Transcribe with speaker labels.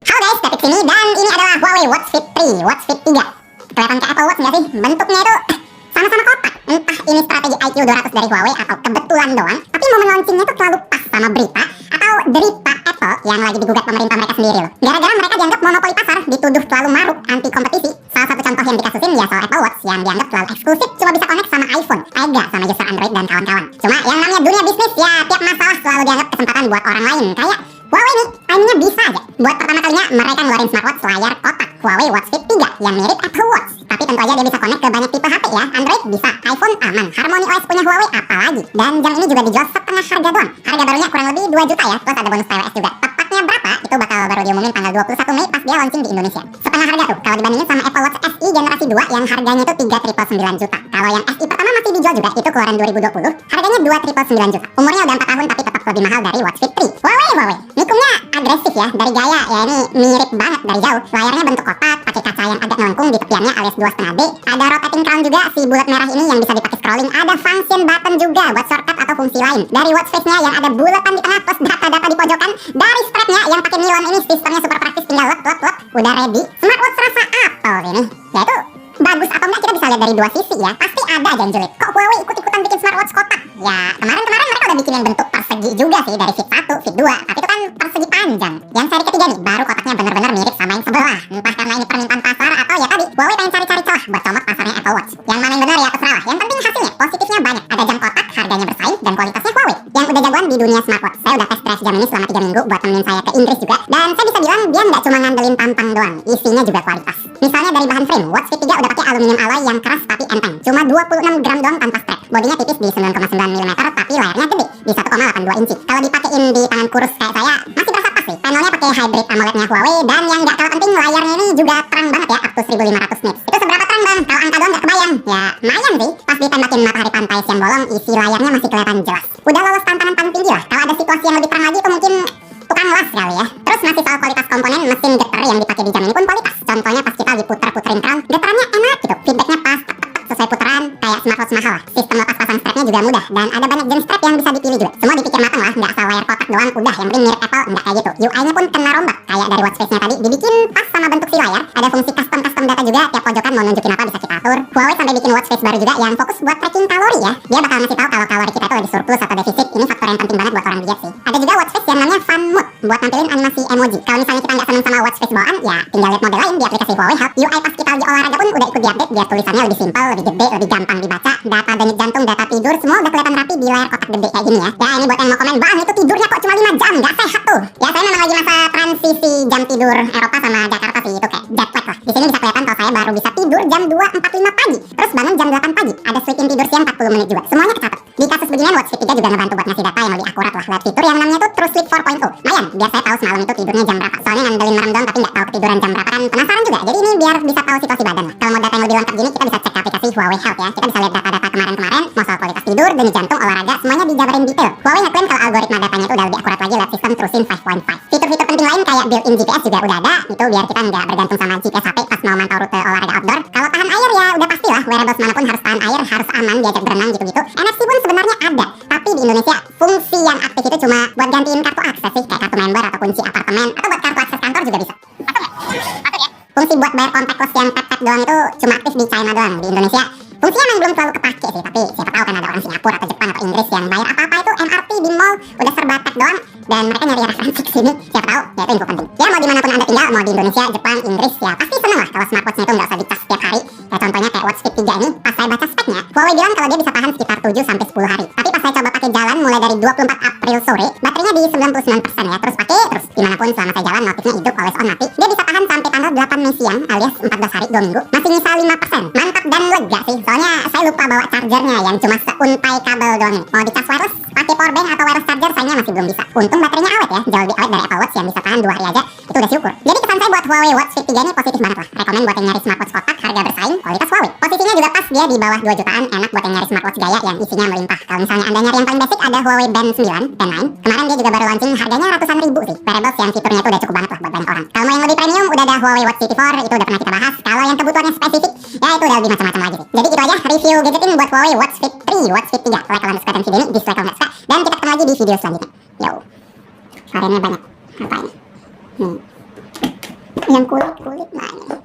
Speaker 1: Halo guys, David sini dan ini adalah Huawei Watch Fit 3, Watch Fit 3. Kelihatan kayak Apple Watch nggak sih? Bentuknya itu sama-sama kotak. Entah ini strategi IQ 200 dari Huawei atau kebetulan doang, tapi momen launchingnya tuh terlalu pas sama berita atau derita Apple yang lagi digugat pemerintah mereka sendiri loh. Gara-gara mereka dianggap monopoli pasar, dituduh terlalu maruk, anti kompetisi. Salah satu contoh yang dikasusin ya soal Apple Watch yang dianggap terlalu eksklusif, cuma bisa connect sama iPhone, agak sama user Android dan kawan-kawan. Cuma yang namanya dunia bisnis ya tiap masalah selalu dianggap kesempatan buat orang lain. Kayak Huawei nih, timingnya bisa aja. Buat pertama kalinya mereka ngeluarin smartwatch layar kotak Huawei Watch Fit 3 yang mirip Apple Watch. Tapi tentu aja dia bisa connect ke banyak tipe HP ya. Android bisa, iPhone aman, Harmony OS punya Huawei apalagi. Dan jam ini juga dijual setengah harga doang. Harga barunya kurang lebih 2 juta ya, plus ada bonus TWS juga. Tepatnya berapa? Itu bakal baru diumumin tanggal 21 Mei pas dia launching di Indonesia. Setengah harga tuh, kalau dibandingin sama Apple Watch SE generasi 2 yang harganya itu 3.999 juta. Kalau yang SE pertama masih dijual juga, itu keluaran 2020, harganya 2.999 juta. Umurnya udah 4 tahun tapi tetap lebih mahal dari Watch Fit 3. Huawei. Nikungnya agresif ya, dari gaya ya ini mirip banget dari jauh. Layarnya bentuk kotak, pakai kaca yang agak melengkung di tepiannya alias 2,5D. Ada rotating crown juga, si bulat merah ini yang bisa dipakai scrolling. Ada function button juga buat shortcut atau fungsi lain. Dari watch face-nya yang ada bulatan di tengah plus data-data di pojokan. Dari strapnya yang pakai nilon ini sistemnya super praktis, tinggal lep. Udah ready. Smartwatch rasa Apple ini. Ya itu bagus atau enggak kita bisa lihat dari dua sisi ya. Pasti ada aja yang julid. Kok Huawei ikut-ikutan bikin smartwatch kotak? Ya kemarin mereka udah bikin yang bentuk persegi juga sih dari Fit 1, Fit 2. Tapi itu kan persegi panjang. Yang seri ketiga nih baru kotaknya bener-bener mirip sama yang sebelah. Entah karena ini permintaan pasar atau ya tadi Huawei pengen cari-cari celah buat comot pasarnya Apple Watch. Yang mana yang bener ya terserah lah. Yang penting hasilnya positifnya banyak. Ada jam kotak, harganya bersaing dan kualitasnya Huawei yang udah jagoan di dunia smartwatch. Saya udah test drive jam ini selama 3 minggu buat temenin saya ke Inggris juga. Dan saya bisa bilang dia nggak cuma ngandelin tampang doang, isinya juga kualitas. Misalnya dari bahan frame, Watch Fit 3 udah pakai aluminium alloy yang keras tapi enteng. Cuma 26 gram doang tanpa strap. Bodinya tipis di 9,9 mm tapi layarnya gede di 1,82 inci. Kalau dipakein di tangan kurus kayak saya masih berasa pas sih. Panelnya pakai hybrid AMOLED-nya Huawei dan yang nggak kalah penting layarnya ini juga terang banget ya, up to 1500 nits. Itu seberapa terang bang? Kalau angka doang nggak kebayang. Ya lumayan sih. Pas ditembakin matahari pantai siang bolong, isi layarnya masih kelihatan jelas. Udah lolos tantangan paling tinggi lah. Kalau ada situasi yang lebih terang lagi itu mungkin tukang las kali ya. Terus masih soal kualitas komponen, mesin getar yang dipakai di jam ini pun kualitas. Contohnya pas kita lagi puter-puterin crown, getarannya enak gitu. Feedbacknya pas, sesuai putaran kayak smartwatch mahal lah. Sistem lepas pasang strapnya juga mudah dan ada banyak jenis strap yang bisa dipilih juga. Semua dipikir matang lah, nggak asal layar kotak doang udah yang penting mirip Apple, nggak kayak gitu. UI-nya pun kena rombak kayak dari watch face-nya tadi, dibikin pas sama bentuk si layar. Ada fungsi custom data juga, tiap pojokan mau nunjukin apa bisa kita atur. Huawei sampai bikin watch face baru juga yang fokus buat tracking kalori ya. Dia bakal ngasih tahu kalau kalori kita itu lagi surplus atau defisit. Ini faktor yang penting banget buat orang diet sih. Ada juga watch face yang namanya Fun Mode buat nampilin animasi emoji. Kalau misalnya kita nggak seneng sama watch face bawaan, ya tinggal lihat model lain di aplikasi Huawei Health. UI pas kita lagi olahraga pun udah ikut diupdate biar tulisannya lebih simpel, lebih gede, lebih gampang dibaca. Data denyut jantung, data tidur, semua udah kelihatan rapi di layar kotak gede kayak gini ya. Ya ini buat yang mau komen, bang itu tidurnya kok cuma 5 jam, nggak sehat tuh. Ya saya memang lagi masa transisi jam tidur Eropa sama Jakarta sih, itu kayak jet lag lah. Di sini bisa kelihatan kalau saya baru bisa tidur jam 2.45 pagi, terus bangun jam 8 pagi. Ada sleep-in tidur siang 40 menit juga. Semuanya kecatat. Di kasus beginian Watch Fit 3 juga ngebantu buat ngasih data yang lebih akurat lah lewat fitur yang namanya tuh True Sleep 4.0. Lumayan, biar saya tahu semalam itu tidurnya jam berapa. Soalnya ngandelin merem doang tapi nggak tahu ketiduran jam berapa kan penasaran juga. Jadi ini biar bisa tahu situasi badan lah. Kalau mau data yang lebih lengkap gini kita bisa cek ke aplikasi Huawei Health ya. Kita bisa lihat data-data kemarin-kemarin, masalah kualitas tidur, denyut jantung, olahraga, semuanya dijabarin detail. Huawei ngeklaim kalau algoritma datanya itu udah lebih akurat lagi lewat sistem TrueSync 5.5. Fitur-fitur penting lain kayak built-in GPS juga udah ada. Itu biar kita nggak bergantung sama GPS HP pas mau mantau rute olahraga outdoor. Kalau tahan air ya udah pastilah wearables manapun harus tahan air, harus aman diajak berenang gitu-gitu. NFC pun sebenarnya ada, tapi di Indonesia fungsi yang aktif itu cuma buat gantiin kartu akses sih, kayak kartu member atau kunci apartemen atau buat kartu akses kantor juga bisa. Atau nggak? Atau ya? Fungsi buat bayar contactless yang tap-tap doang itu cuma aktif di China doang. Di Indonesia fungsinya memang belum terlalu kepake sih, tapi siapa tahu kan ada orang Singapura atau Jepang atau Inggris yang bayar apa-apa itu MRT di mall udah serba tap doang dan mereka nyari referensi ke sini. Siapa tahu ya itu info penting. Ya mau dimanapun anda tinggal, mau di Indonesia, Jepang, Inggris ya pasti seneng lah kalau smartwatch-nya itu nggak usah dicas setiap hari. Ya contohnya kayak Watch Fit 3 ini, pas saya baca speknya, Huawei bilang kalau dia bisa tahan sekitar 7-10 hari. Tapi pas saya coba pakai jalan mulai dari 24 April sore, baterainya di 99% ya, terus pakai terus dimanapun selama saya jalan, notifnya hidup, always on mati. Dia bisa tahan sampai tanggal 8 Mei siang alias 14 hari 2 minggu, masih nyisa 5%. Mantap dan lega sih, soalnya saya lupa bawa chargernya yang cuma seuntai kabel doang nih. Mau dicas wireless, pakai powerbank atau wireless charger sayangnya masih belum bisa. Untung baterainya awet ya, jauh lebih awet dari Apple Watch yang bisa tahan 2 hari aja, itu udah syukur. Jadi kesan saya buat Huawei Watch Fit 3 ini positif banget lah. Rekomen buat yang nyari smartwatch kotak, harga bersaing, kualitas Huawei. Posisinya juga pas, dia di bawah 2 jutaan, enak buat yang nyari smartwatch gaya yang isinya melimpah. Kalau misalnya anda nyari yang paling basic ada Huawei Band 9, Band 9. Kemarin dia juga baru launching, harganya ratusan ribu sih. Wearables yang fiturnya itu udah cukup banget lah buat banyak orang. Kalau mau yang lebih premium udah ada Huawei Watch GT 4, itu udah pernah kita bahas. Kalau yang kebutuhannya spesifik, ya itu udah lebih macam-macam lagi sih. Jadi itu aja review gadgetin buat Huawei Watch Fit 3, Watch Fit 3. Like kalau anda suka dengan video ini, dislike kalau nggak suka. Dan kita ketemu lagi di video selanjutnya. Yo, variannya banyak. Apa ini? yang kulit-kulit. Nah, ini.